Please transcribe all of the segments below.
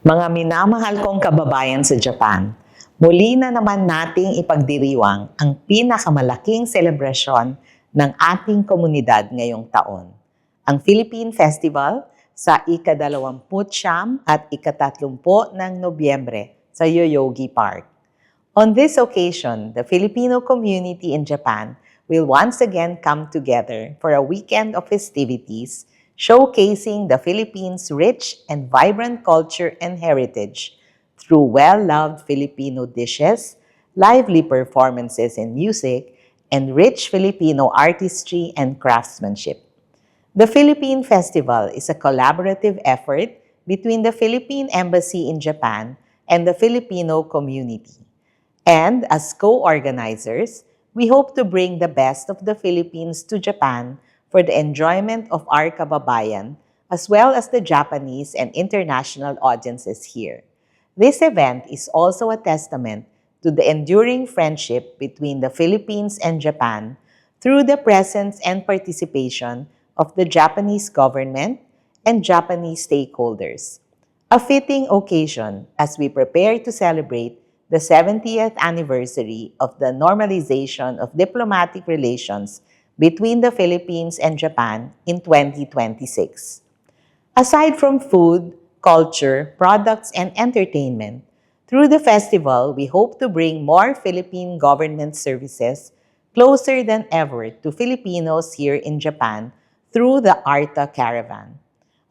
Mga minamahal kong kababayan sa Japan, muli na naman nating ipagdiriwang ang pinakamalaking selebrasyon ng ating komunidad ngayong taon, ang Philippine Festival sa ika-29 at ika-30 ng Nobyembre sa Yoyogi Park. On this occasion, the Filipino community in Japan will once again come together for a weekend of festivities showcasing the Philippines' rich and vibrant culture and heritage through well-loved Filipino dishes, lively performances in music, and rich Filipino artistry and craftsmanship. The Philippine Festival is a collaborative effort between the Philippine Embassy in Japan and the Filipino community. And as co-organizers, we hope to bring the best of the Philippines to Japan for the enjoyment of our kababayan, as well as the Japanese and international audiences here. This event is also a testament to the enduring friendship between the Philippines and Japan through the presence and participation of the Japanese government and Japanese stakeholders. A fitting occasion as we prepare to celebrate the 70th anniversary of the normalization of diplomatic relations between the Philippines and Japan in 2026. Aside from food, culture, products, and entertainment, through the festival, we hope to bring more Philippine government services closer than ever to Filipinos here in Japan through the ARTA Caravan.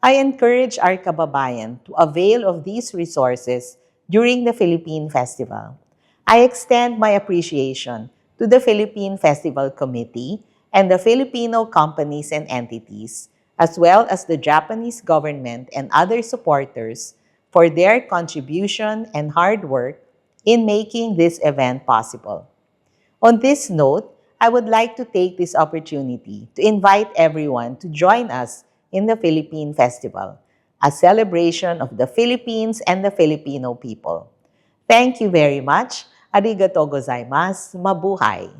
I encourage our kababayan to avail of these resources during the Philippine Festival. I extend my appreciation to the Philippine Festival Committee and the Filipino companies and entities, as well as the Japanese government and other supporters for their contribution and hard work in making this event possible. On this note, I would like to take this opportunity to invite everyone to join us in the Philippine Festival, a celebration of the Philippines and the Filipino people. Thank you very much. Arigatou gozaimasu. Mabuhay!